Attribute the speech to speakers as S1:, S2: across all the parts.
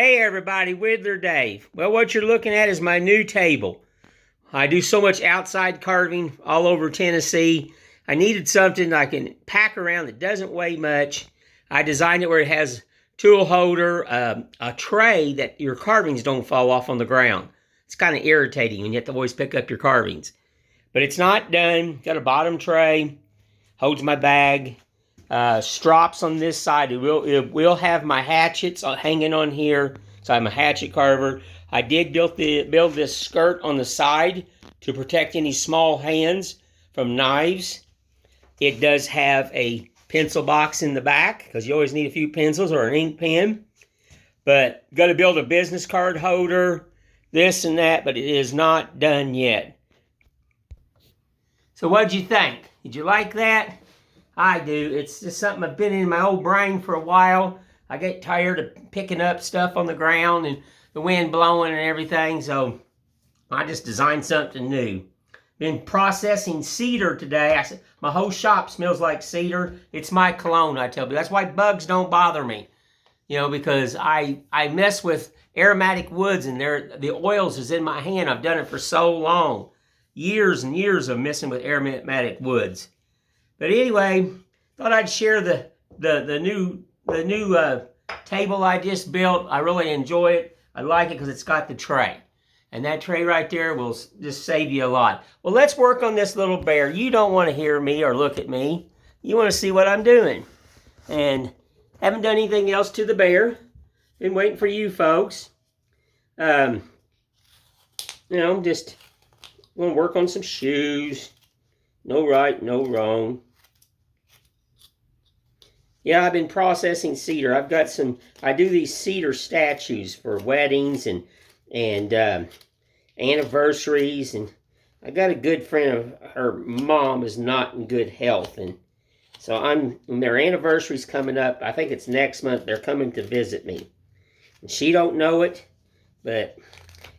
S1: Hey everybody, Whittler Dave. Well, what you're looking at is my new table. I do so much outside carving all over Tennessee. I needed something I can pack around that doesn't weigh much. I designed it where it has tool holder, a tray that your carvings don't fall off on the ground. It's kind of irritating when you have to always pick up your carvings. But it's not done. Got a bottom tray, holds my bag. Strops on this side. It will have my hatchets hanging on here. So I'm a hatchet carver. I did build this skirt on the side to protect any small hands from knives. It does have a pencil box in the back because you always need a few pencils or an ink pen. But got to build a business card holder, this and that, but it is not done yet. So what'd you think? Did you like that? I do. It's just something I've been in my old brain for a while. I get tired of picking up stuff on the ground and the wind blowing and everything, so I just designed something new. Been processing cedar today. I said my whole shop smells like cedar. It's my cologne, I tell you. That's why bugs don't bother me. Because I mess with aromatic woods and the oils is in my hand. I've done it for so long. Years and years of messing with aromatic woods. But anyway, thought I'd share the new table I just built. I really enjoy it. I like it because it's got the tray. And that tray right there will just save you a lot. Well, let's work on this little bear. You don't want to hear me or look at me. You want to see what I'm doing. And haven't done anything else to the bear. Been waiting for you folks. Just want to work on some shoes. No right, no wrong. Yeah, I've been processing cedar. I've got I do these cedar statues for weddings and anniversaries. And I got a good friend of her mom is not in good health. And so when their anniversary's coming up, I think it's next month, they're coming to visit me. And she don't know it, but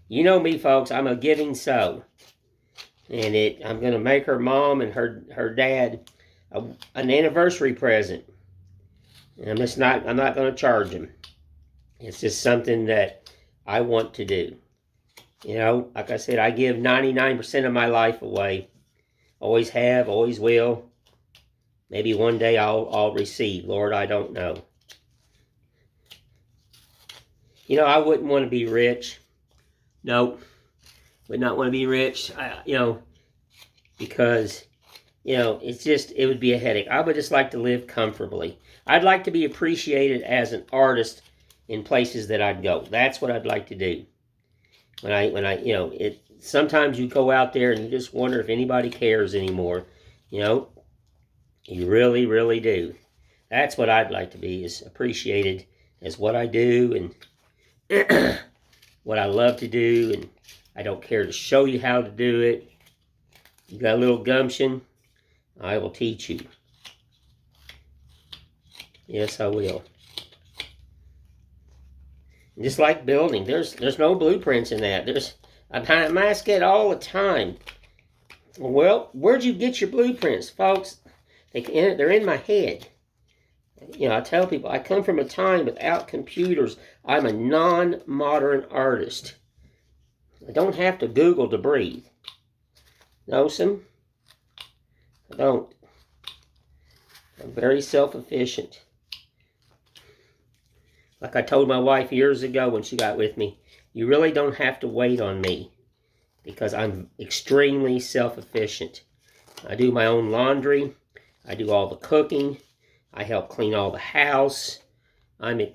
S1: you know me, folks, I'm a giving soul. And I'm going to make her mom and her dad an anniversary present. And I'm not going to charge them. It's just something that I want to do. Like I said, I give 99% of my life away. Always have, always will. Maybe one day I'll receive. Lord, I don't know. I wouldn't want to be rich. Nope. Would not want to be rich. Because it would be a headache. I would just like to live comfortably. I'd like to be appreciated as an artist in places that I'd go. That's what I'd like to do. Sometimes you go out there and you just wonder if anybody cares anymore. You really, really do. That's what I'd like to be, is appreciated as what I do and what I love to do, and I don't care to show you how to do it. You got a little gumption, I will teach you. Yes, I will. And just like building, there's no blueprints in that. I'm asked it all the time. Well, where'd you get your blueprints, folks? They're in my head. I tell people I come from a time without computers. I'm a non-modern artist. I don't have to Google to breathe. Know some? I don't. I'm very self-efficient. Like I told my wife years ago when she got with me, you really don't have to wait on me because I'm extremely self-efficient. I do my own laundry. I do all the cooking. I help clean all the house. I was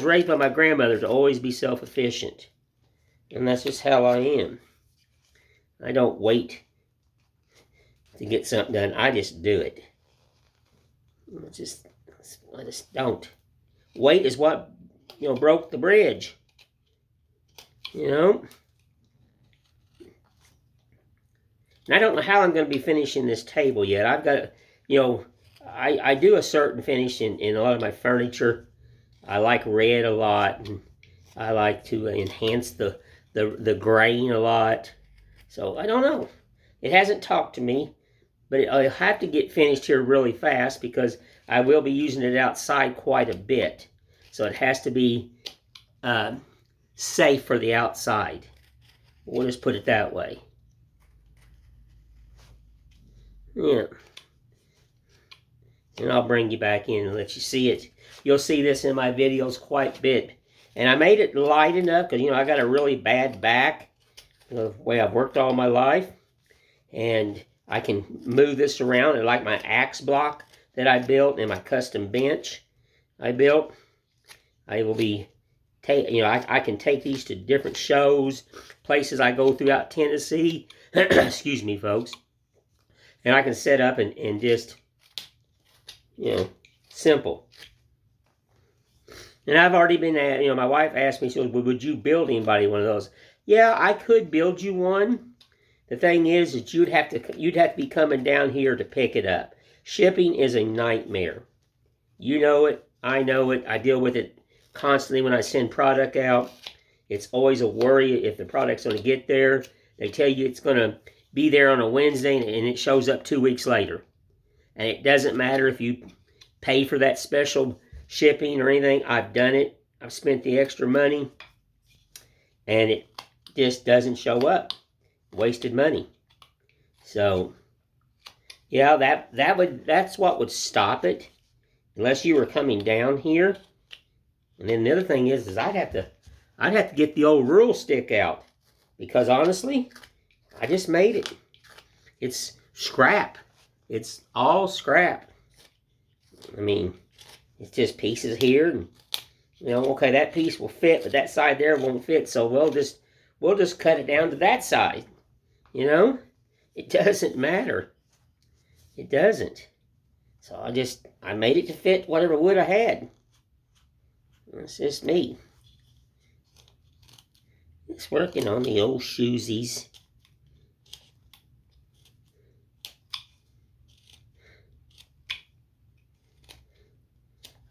S1: raised by my grandmother to always be self-efficient. And that's just how I am. I don't wait to get something done. I just do it. I just don't. Wait is what, broke the bridge. And I don't know how I'm going to be finishing this table yet. I've got, I do a certain finish in a lot of my furniture. I like red a lot, and I like to enhance the grain a lot. So I don't know. It hasn't talked to me, but I'll have to get finished here really fast because I will be using it outside quite a bit. So it has to be safe for the outside. We'll just put it that way. Yeah. And I'll bring you back in and let you see it. You'll see this in my videos quite a bit. And I made it light enough because, I got a really bad back, the way I've worked all my life. And I can move this around. And like my axe block that I built and my custom bench I built, I will be, I can take these to different shows, places I go throughout Tennessee. Excuse me, folks. And I can set up and just, simple. And I've already been at, my wife asked me, she goes, well, would you build anybody one of those? Yeah, I could build you one. The thing is that you'd have to be coming down here to pick it up. Shipping is a nightmare. You know it. I know it. I deal with it constantly when I send product out. It's always a worry if the product's going to get there. They tell you it's going to be there on a Wednesday and it shows up 2 weeks later. And it doesn't matter if you pay for that special shipping or anything. I've done it. I've spent the extra money. And it just doesn't show up. Wasted money. So, yeah, that's what would stop it. Unless you were coming down here. And then the other thing is I'd have to get the old rule stick out. Because honestly, I just made it. It's scrap. It's all scrap. I mean, it's just pieces here. And, okay, that piece will fit, but that side there won't fit. So we'll just cut it down to that side. It doesn't matter. It doesn't. So I made it to fit whatever wood I had. That's just me. Just working on the old shoesies.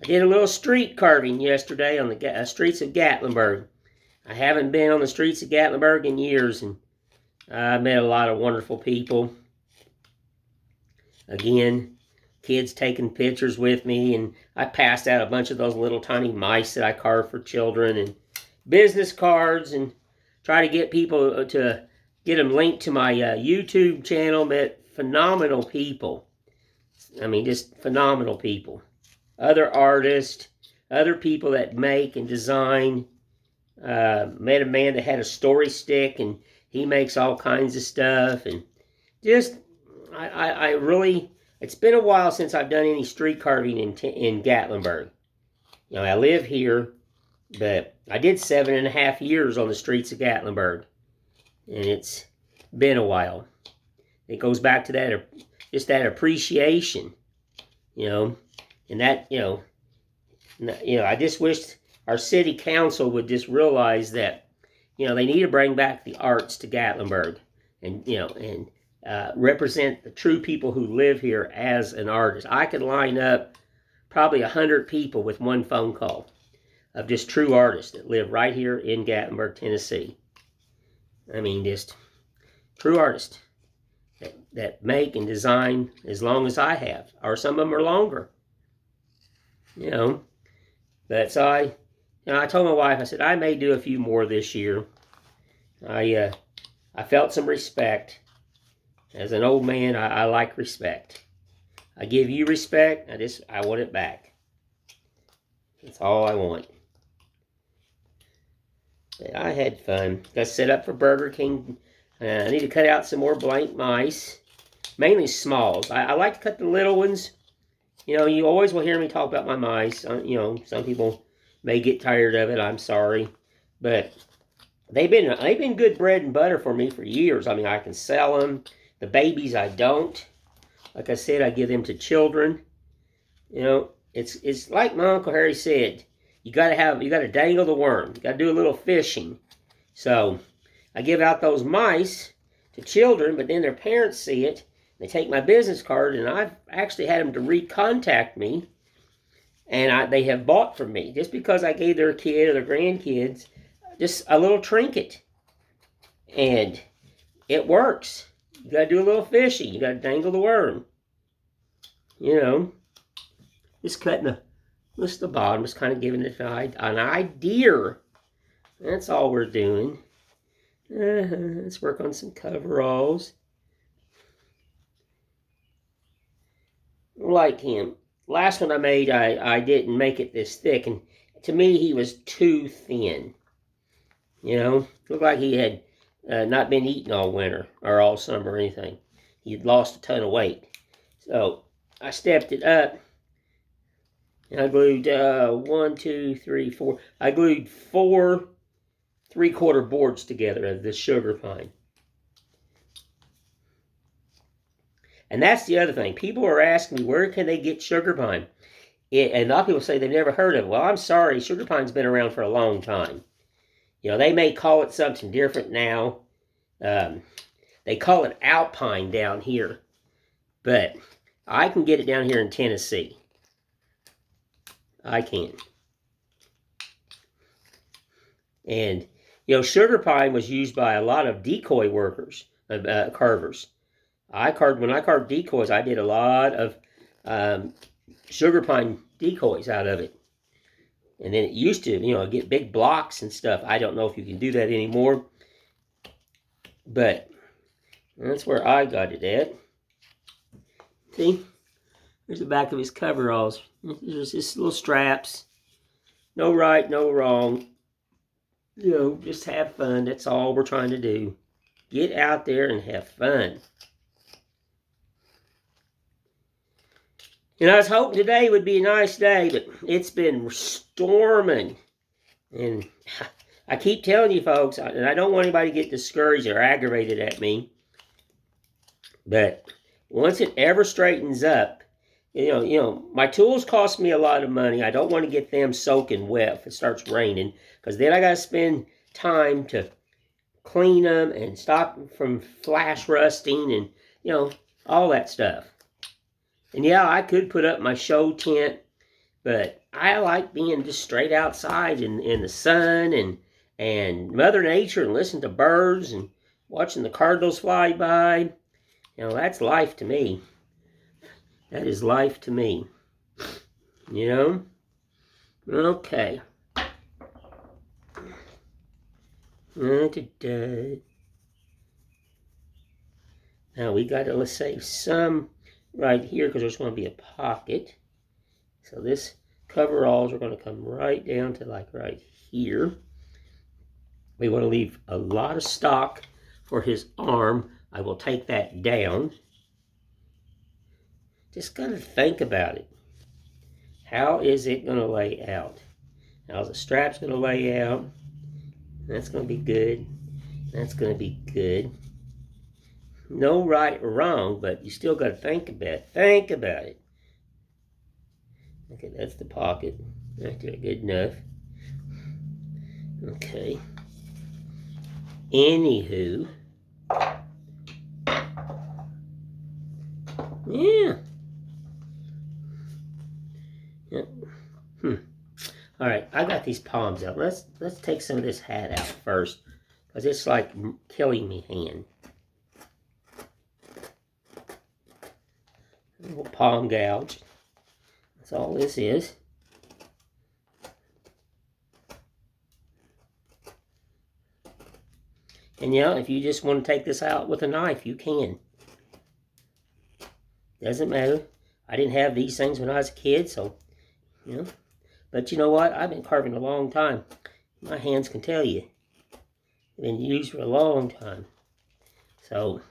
S1: I did a little street carving yesterday on the streets of Gatlinburg. I haven't been on the streets of Gatlinburg in years, and I met a lot of wonderful people. Again, kids taking pictures with me, and I passed out a bunch of those little tiny mice that I carved for children, and business cards, and try to get people to get them linked to my YouTube channel. Met phenomenal people. I mean, just phenomenal people. Other artists, other people that make and design. Met a man that had a story stick, and he makes all kinds of stuff. And just, I really, it's been a while since I've done any street carving in Gatlinburg. I live here, but I did 7.5 years on the streets of Gatlinburg. And it's been a while. It goes back to that, just that appreciation, and that, I just wished our city council would just realize that, they need to bring back the arts to Gatlinburg and, represent the true people who live here as an artist. I could line up probably 100 people with one phone call of just true artists that live right here in Gatlinburg, Tennessee. I mean, just true artists that make and design as long as I have, or some of them are longer. But so I told my wife, I said, I may do a few more this year. I felt some respect. As an old man, I like respect. I give you respect, I want it back. That's all I want. But I had fun. Got set up for Burger King. I need to cut out some more blank mice. Mainly smalls. I like to cut the little ones. You always will hear me talk about my mice. Some people may get tired of it. I'm sorry. But they've been good bread and butter for me for years. I mean, I can sell them. The babies, I don't. Like I said, I give them to children. It's like my Uncle Harry said. You gotta dangle the worm. You gotta do a little fishing. So I give out those mice to children, but then their parents see it. They take my business card, and I've actually had them to recontact me, and they have bought from me just because I gave their kid or their grandkids just a little trinket, and it works. You gotta do a little fishing. You gotta dangle the worm. Just cutting Just the bottom, just kind of giving it an idea. That's all we're doing. Let's work on some coveralls. Like him. Last one I made, I didn't make it this thick, and to me he was too thin. You know, looked like he had not been eating all winter or all summer or anything. He had lost a ton of weight. So I stepped it up. And I glued 1, 2, 3, 4. I glued 4 3/4 boards together of this sugar pine. And that's the other thing. People are asking me, where can they get sugar pine? And a lot of people say they've never heard of it. Well, I'm sorry. Sugar pine's been around for a long time. You know, they may call it something different now. They call it alpine down here. But I can get it down here in Tennessee. I can. And, you know, sugar pine was used by a lot of decoy workers, carvers. When I carved decoys, I did a lot of sugar pine decoys out of it. And then it used to, you know, get big blocks and stuff. I don't know if you can do that anymore. But that's where I got it at. See? There's the back of his coveralls. There's his little straps. No right, no wrong. You know, just have fun. That's all we're trying to do. Get out there and have fun. You know, I was hoping today would be a nice day, but it's been storming. And I keep telling you folks, and I don't want anybody to get discouraged or aggravated at me, but once it ever straightens up, you know, my tools cost me a lot of money. I don't want to get them soaking wet if it starts raining, because then I got to spend time to clean them and stop them from flash rusting and, you know, all that stuff. And yeah, I could put up my show tent, but I like being just straight outside in the sun and Mother Nature and listening to birds and watching the cardinals fly by. You know, that's life to me. That is life to me. You know? Okay. Now we got to, let's save some right here because there's going to be a pocket. So this coveralls are going to come right down to like right here. We want to leave a lot of stock for his arm. I will take that down. Just got to think about it. How is it going to lay out? How's the straps going to lay out? That's going to be good. That's going to be good. No right or wrong, but you still got to think about it. Think about it. Okay, that's the pocket. Right there, good enough. Okay. Anywho. Yeah. Yep. All right, I got these palms out. Let's take some of this hat out first, because it's like killing me hand. A little palm gouge. That's all this is. And yeah, if you just want to take this out with a knife, you can. Doesn't matter. I didn't have these things when I was a kid, so, you know. But you know what? I've been carving a long time. My hands can tell you. They've been used for a long time. So,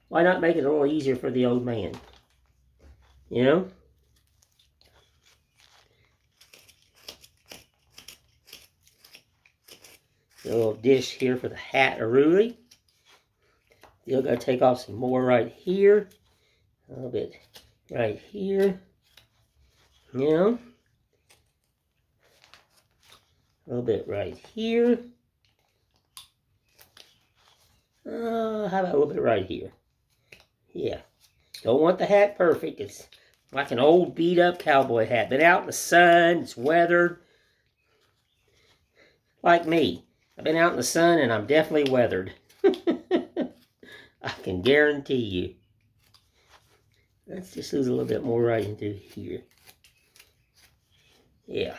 S1: why not make it a little easier for the old man? You know? A little dish here for the hat aruli. Still got to take off some more right here. A little bit right here. You know? A little bit right here. How about a little bit right here? Yeah. Don't want the hat perfect. It's like an old beat up cowboy hat. Been out in the sun. It's weathered. Like me. I've been out in the sun and I'm definitely weathered. I can guarantee you. Let's just lose a little bit more right into here. Yeah.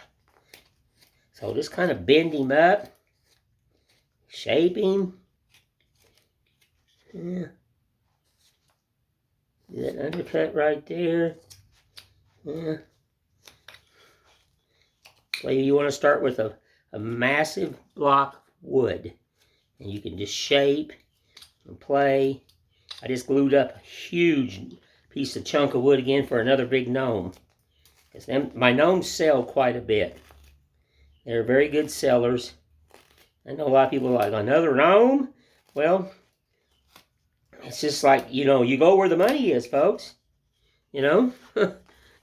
S1: So just kind of bend him up. Shape him. Yeah. Do that undercut right there. Yeah. Well, you want to start with a massive block of wood. And you can just shape and play. I just glued up a huge piece of chunk of wood again for another big gnome. Because my gnomes sell quite a bit. They're very good sellers. I know a lot of people are like, another gnome? Well, it's just like, you know, you go where the money is, folks. You know?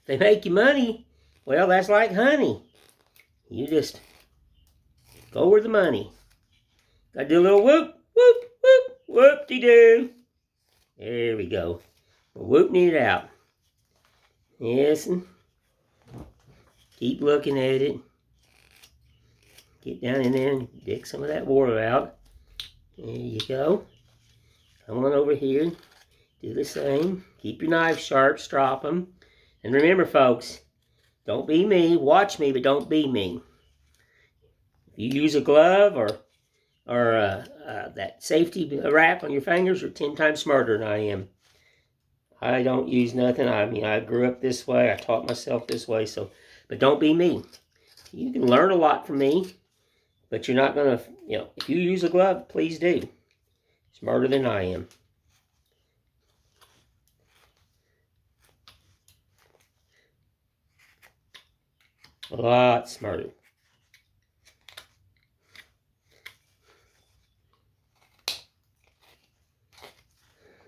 S1: They make you money. Well, that's like honey. You just go where the money. Gotta do a little whoop, whoop, whoop, whoop-de-doo. There we go. We're whooping it out. Yes, and keep looking at it. Get down in there and dig some of that water out. There you go. Come on over here. Do the same. Keep your knives sharp. Strop them. And remember, folks, don't be me. Watch me, but don't be me. If you use a glove or that safety wrap on your fingers, you're 10 times smarter than I am. I don't use nothing. I mean, I grew up this way. I taught myself this way. So, but don't be me. You can learn a lot from me, but you're not going to, you know, if you use a glove, please do. Smarter than I am. A lot smarter.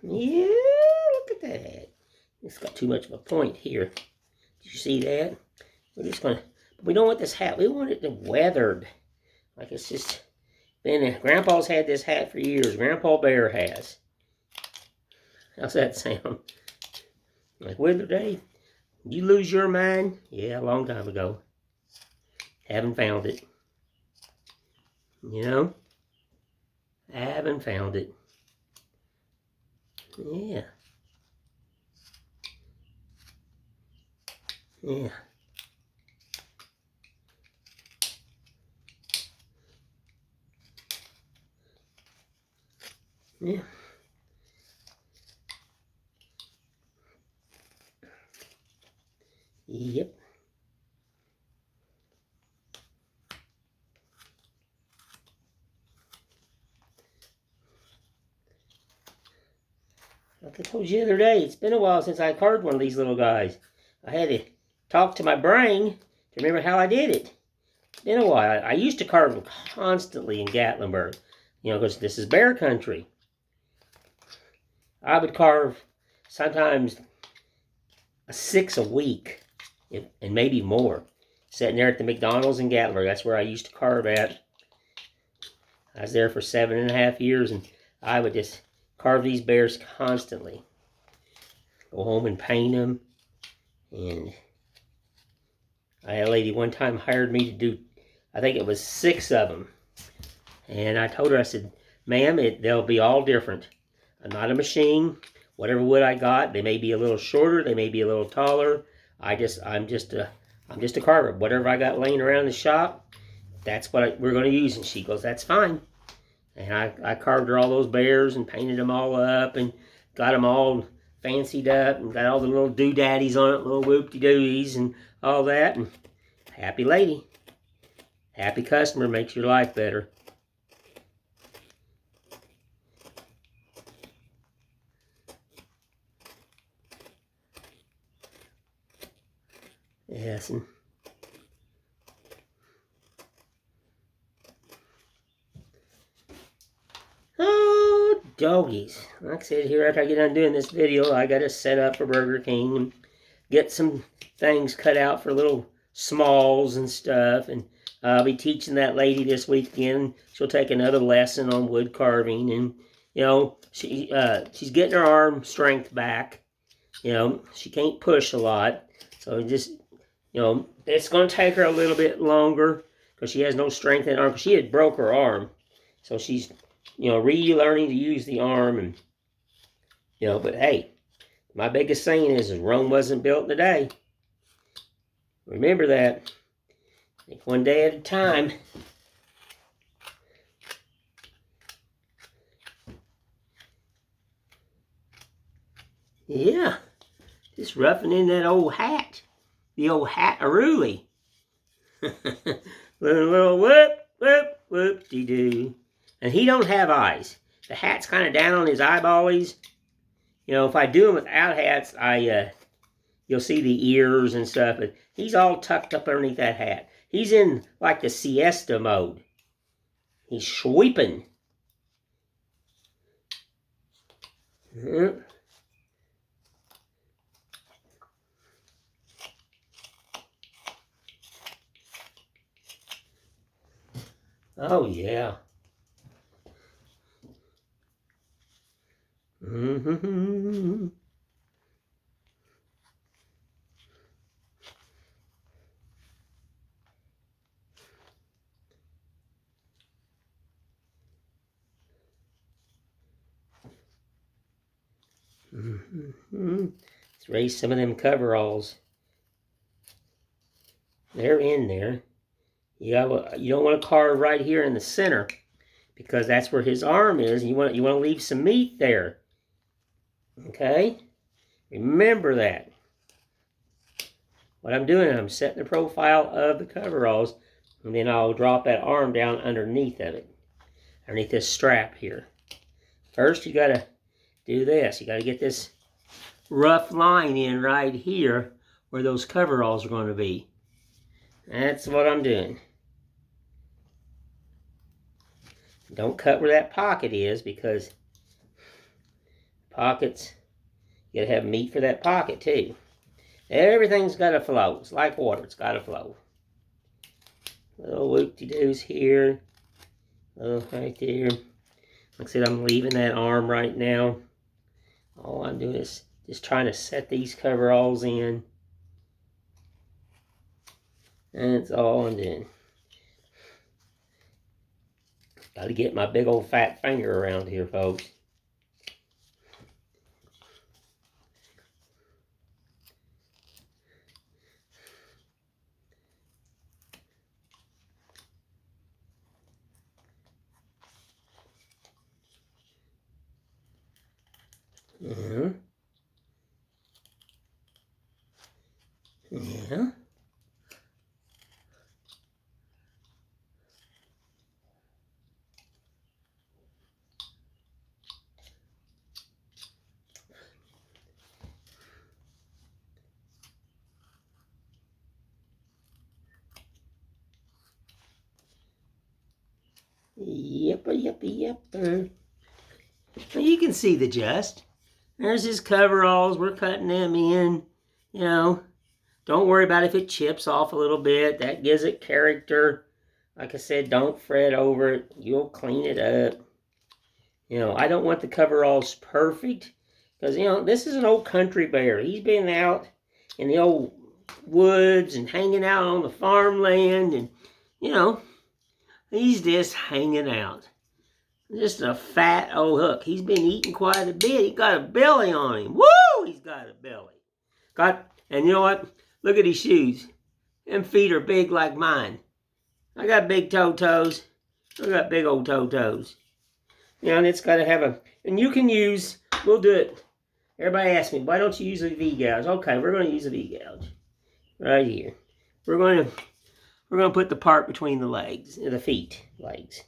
S1: Yeah, look at that. It's got too much of a point here. Did you see that? We're just going to, we don't want this hat. We want it to weathered. Like it's just been, Grandpa's had this hat for years. Grandpa Bear has. How's that sound? Like, Weather Day, did you lose your mind? Yeah, a long time ago. Haven't found it. You know? I haven't found it. Yeah. Yeah. Yeah. Yep. Like I told you the other day, it's been a while since I carved one of these little guys. I had to talk to my brain to remember how I did it. It's been a while. I used to carve them constantly in Gatlinburg, you know, because this is bear country. I would carve sometimes 6 a week, and maybe more. Sitting there at the McDonald's in Gatlinburg, that's where I used to carve at. I was there for 7.5 years, and I would just carve these bears constantly. Go home and paint them. And I had a lady one time hired me to do, I think it was 6 of them. And I told her, I said, ma'am, they'll be all different. I'm not a machine. Whatever wood I got, they may be a little shorter, they may be a little taller. I'm just a carver. Whatever I got laying around the shop, that's what we're going to use. And she goes, that's fine. And I carved her all those bears and painted them all up and got them all fancied up and got all the little doodaddies on it, little whoop-de-dooies and all that. And happy lady. Happy customer makes your life better. Yes, and oh, doggies. Like I said, here after I get done doing this video, I got to set up for Burger King and get some things cut out for little smalls and stuff. And I'll be teaching that lady this weekend. She'll take another lesson on wood carving. And, you know, she's getting her arm strength back. You know, she can't push a lot. So just, you know, it's going to take her a little bit longer because she has no strength in her arm. She had broke her arm. So she's, you know, relearning to use the arm. And, you know, but hey, my biggest saying is Rome wasn't built in a day. Remember that. Take one day at a time. Yeah, just roughing in that old hat. The old hat-a-rooly. little whoop, whoop, whoop-de-doo. And he don't have eyes. The hat's kind of down on his eyeballies. You know, if I do them without hats, you'll see the ears and stuff. But he's all tucked up underneath that hat. He's in like the siesta mode. He's sweeping. Oh, yeah. Mm-hmm. Let's raise some of them coveralls. They're in there. You don't want to carve right here in the center because that's where his arm is. You want to leave some meat there. Okay? Remember that. What I'm doing, I'm setting the profile of the coveralls, and then I'll drop that arm down underneath of it, underneath this strap here. First, you got to do this. You got to get this rough line in right here where those coveralls are going to be. That's what I'm doing. Don't cut where that pocket is because pockets, you gotta have meat for that pocket too. Everything's gotta flow. It's like water, it's gotta flow. Little whoop-de-doos here. Little right there. Like I said, I'm leaving that arm right now. All I'm doing is just trying to set these coveralls in. And that's all I'm doing. Got to get my big old fat finger around here, folks. Yeah. Yeah. Yep. Well, you can see the gist. There's his coveralls. We're cutting them in. You know, don't worry about if it chips off a little bit. That gives it character. Like I said, don't fret over it. You'll clean it up. You know, I don't want the coveralls perfect because, you know, this is an old country bear. He's been out in the old woods and hanging out on the farmland, and, you know, he's just hanging out. Just a fat old hook. He's been eating quite a bit. He got a belly on him. Woo! He's got a belly. And you know what? Look at his shoes. Them feet are big like mine. I got big toes. I got big old toes. You know, and it's got to have a... And you can use... We'll do it. Everybody asks me, why don't you use a V-gouge? Okay, we're going to use a V-gouge. Right here. We're going to put the part between the legs. The feet. Legs.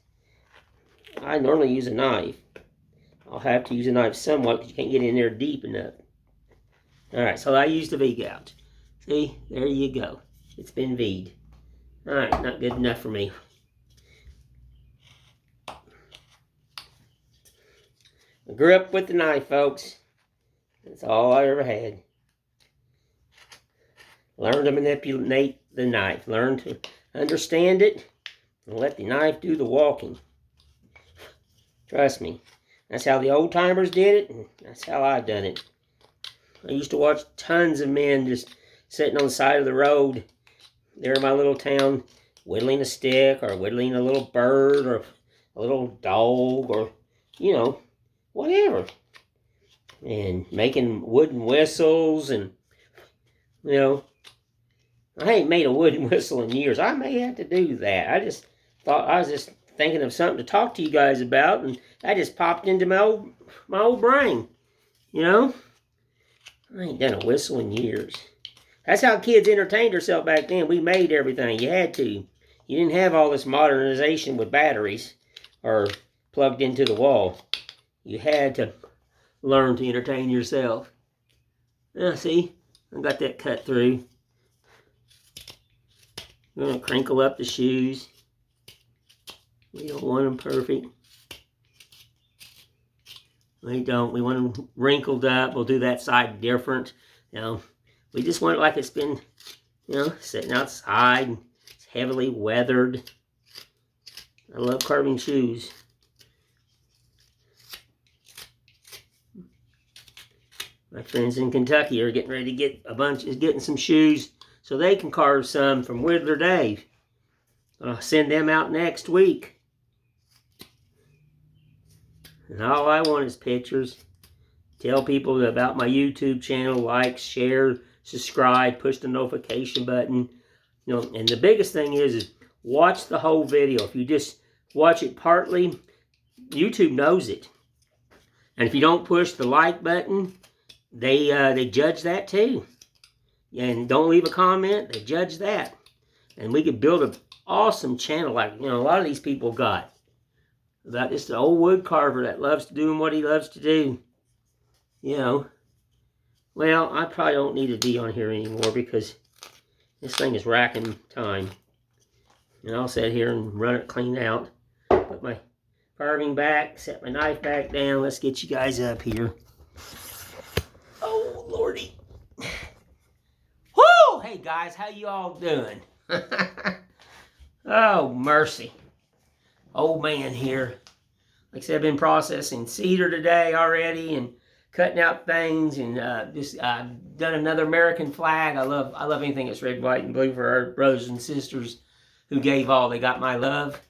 S1: I normally use a knife. I'll have to use a knife somewhat because you can't get in there deep enough. Alright, so I used a V-gouge. See? There you go. It's been V'd. Alright, not good enough for me. I grew up with the knife, folks. That's all I ever had. Learn to manipulate the knife. Learn to understand it and let the knife do the walking. Trust me. That's how the old timers did it, and that's how I've done it. I used to watch tons of men just sitting on the side of the road there in my little town, whittling a stick or whittling a little bird or a little dog or, you know, whatever. And making wooden whistles and, you know, I ain't made a wooden whistle in years. I may have to do that. I was just thinking of something to talk to you guys about, and that just popped into my old brain. You know, I ain't done a whistle in years. That's how kids entertained themselves back then. We made everything. You had to. You didn't have all this modernization with batteries or plugged into the wall. You had to learn to entertain yourself. Now, see, I got that cut through. We're going to crinkle up the shoes. We don't want them perfect. We don't. We want them wrinkled up. We'll do that side different. You know, we just want it like it's been, you know, sitting outside. It's heavily weathered. I love carving shoes. My friends in Kentucky are getting ready to getting some shoes so they can carve some from Whittler Dave. I'll send them out next week. And all I want is pictures. Tell people about my YouTube channel, like, share, subscribe, push the notification button. You know, and the biggest thing is watch the whole video. If you just watch it partly, YouTube knows it. And if you don't push the like button, they judge that too. And don't leave a comment, they judge that. And we could build an awesome channel like, you know, a lot of these people got. About just an old wood carver that loves doing what he loves to do. You know. Well, I probably don't need to be on here anymore because this thing is racking time. And I'll sit here and run it clean out. Put my carving back, set my knife back down. Let's get you guys up here. Oh, Lordy. Whoo! Hey, guys, how you all doing? Oh, mercy. Old man here. Like I said, I've been processing cedar today already and cutting out things and just done another American flag. I love anything that's red, white, and blue for our brothers and sisters who gave all. They got my love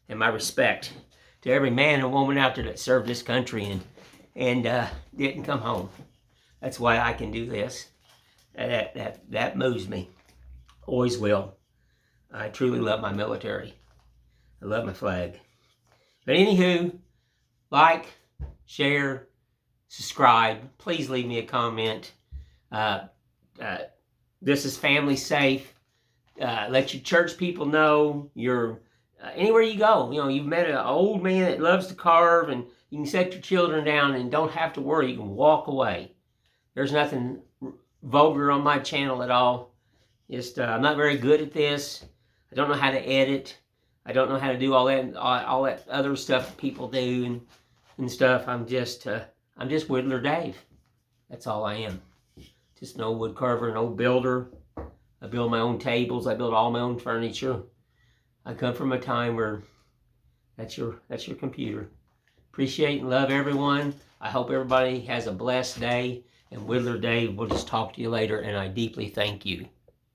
S1: and my respect to every man and woman out there that served this country and didn't come home. That's why I can do this. That moves me. Always will. I truly love my military. I love my flag. But anywho, like, share, subscribe. Please leave me a comment. This is family safe. Let your church people know. You're anywhere you go. You know, you've met an old man that loves to carve, and you can set your children down and don't have to worry. You can walk away. There's nothing vulgar on my channel at all. Just I'm not very good at this. I don't know how to edit. I don't know how to do all that other stuff people do and stuff. I'm just Whittler Dave. That's all I am. Just an old wood carver, an old builder. I build my own tables. I build all my own furniture. I come from a time where that's your computer. Appreciate and love everyone. I hope everybody has a blessed day. And Whittler Dave will just talk to you later. And I deeply thank you.